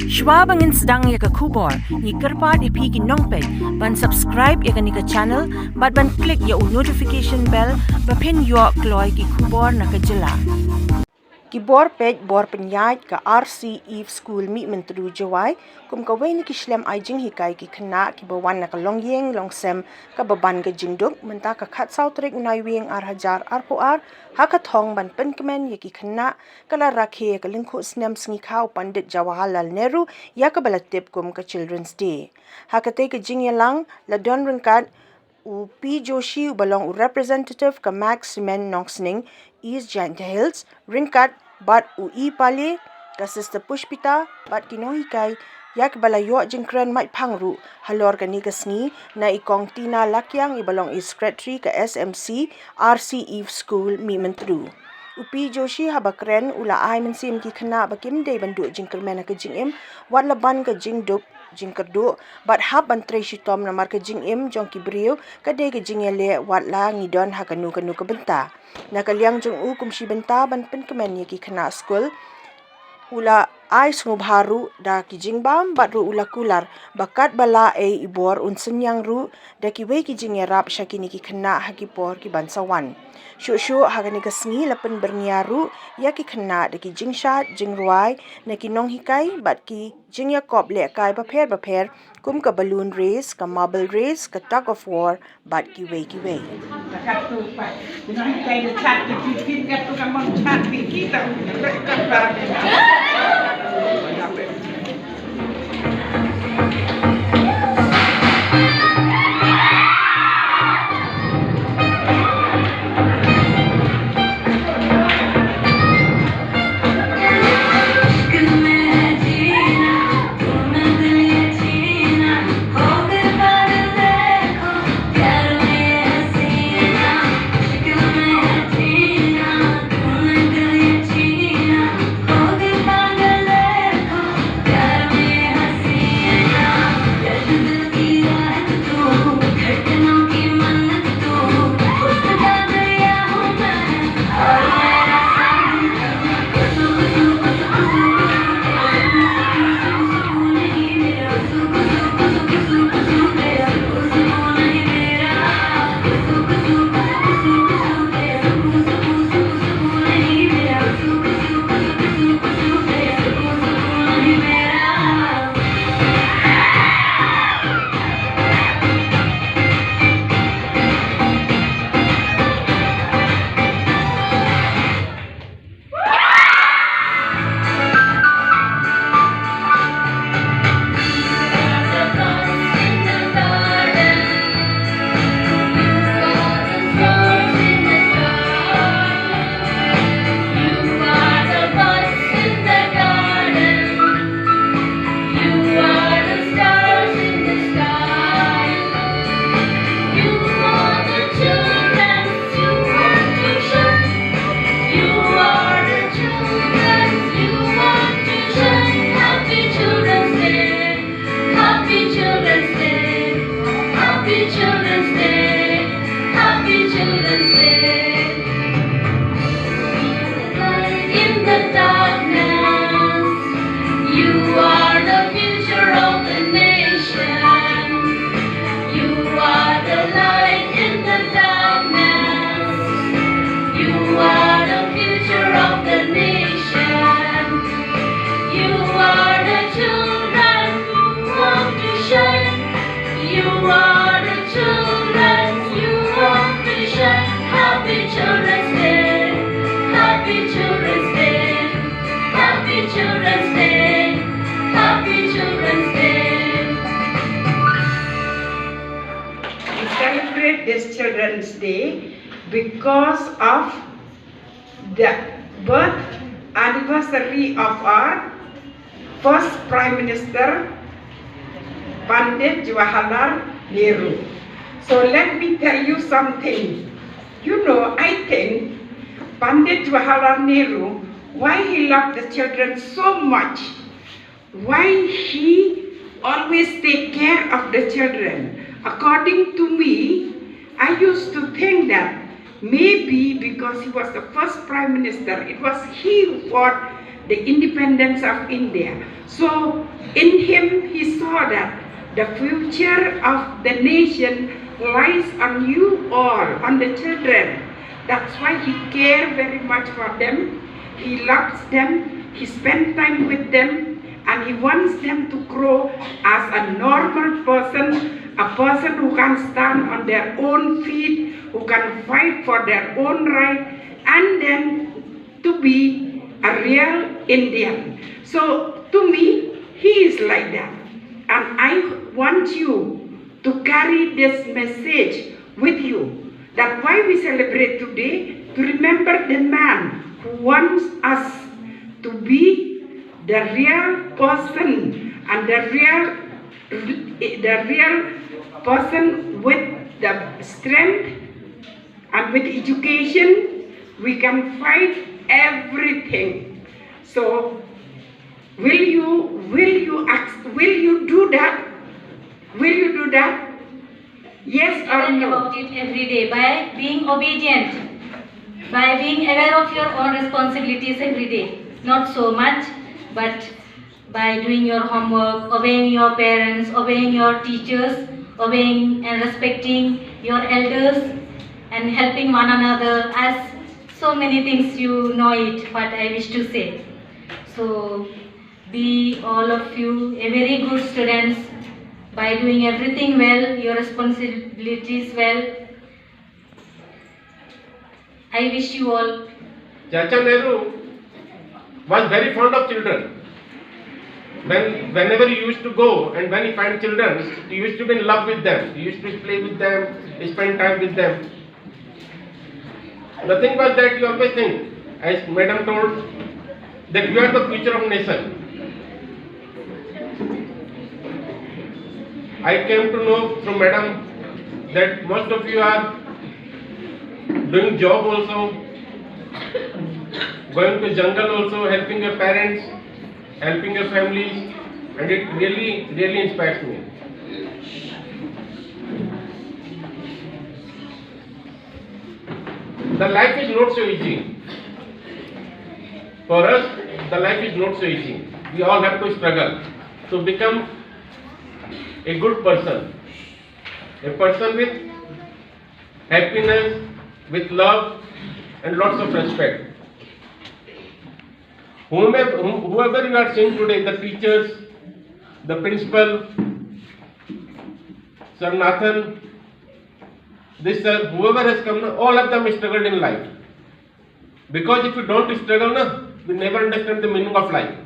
Shwabangin sedang ya ke kubor, ni kerpat ipi ki nongpet, ban subscribe ya ke ni ke channel, ban klik ya notification bell, bapin yo kloy ki kubor na ke jela. Ki bor peit bor pyniaid ke R.C.Eve School Mihmyntdu Jingrwai, kum kawei ni ki Shlem ai jinghikai ki Khynnah ki bawan na ke longiïng longsem ke bawan ke jingduk, mynta ke khat sautrik Naiwieng ar haka thong ban pynkmen ya ki Khynnah ke rakhe ke lyngkhuh snem sngikha Pandit Jawaharlal Nehru ya ke balatip kum ke Children's Day. Haka te ke jingialang la don ringkat P.Joshi balong representative ke Max Cement Nongsning East Jaintia Hills ringkat bat E.Pale ke Sister Pushpita bat ki Nonghikai yak balayo jingkren mai phangru halor ke ni ke sngi na Kong Tina Lakiang balong secretary ke SMC R.C.Eve School Mihmyntdu. P.Joshi habakren ula ai mensim ki Khynnah bakim de bandu jingkermen ke jingim wat laban ke jingduk jingkerdu bat hab bantre shitom namar ke jingim jong ki brio ke de ke jingele wat la ngidon hakanu kanu ke benta na kaliang jong kum shi benta ban pynkemen ye ki Khynnah school ula ai sngubharu da ki jingbam bat ru ula kular bakat bala ibor unsenyang ru da ki we ki jingerap shakini ki Khynnah hakipor ki bansawan shu hagani ke sngi la Pynbyrngia ru ya ki Khynnah da ki Jingshad Jingrwai na ki Nonghikai bat ki jingyakop le kai bapher kum ka balloon race ka marble race ka tug of war bat ki we This Children's Day because of the birth anniversary of our first Prime Minister Pandit Jawaharlal Nehru. So let me tell you something. You know, I think Pandit Jawaharlal Nehru, why he loved the children so much, why he always take care of the children. According to me, I used to think that maybe because he was the first Prime Minister, it was he who fought the independence of India. So in him he saw that the future of the nation lies on you all, on the children. That's why he cared very much for them. He loves them, he spent time with them, and he wants them to grow as a normal person, a person who can stand on their own feet, who can fight for their own right, and then to be a real Indian. So to me, he is like that. And I want you to carry this message with you, that why we celebrate today, to remember the man who wants us to be the real person, and the real person with the strength and with education, we can fight everything. So will you do that? Will you do that? Yes or no? About it every day by being obedient, by being aware of your own responsibilities every day. Not so much, but by doing your homework, obeying your parents, obeying your teachers, obeying and respecting your elders, and helping one another, as so many things you know it, what I wish to say. So be all of you a very good students by doing everything well, your responsibilities well. I wish you all. Chacha Nehru was very fond of children. Whenever he used to go and when he find children, he used to be in love with them. He used to play with them, spend time with them. The thing was that you always think, as Madam told, that you are the future of nation. I came to know from Madam that most of you are doing job also, going to jungle also, helping your parents, helping your families, and it really inspires me. The life is not so easy. For us, the life is not so easy. We all have to struggle to become a good person. A person with happiness, with love, and lots of respect. Whoever you are seeing today, the teachers, the principal, Sir Nathan, this sir, whoever has come, all of them struggled in life. Because if you don't struggle, we never understand the meaning of life.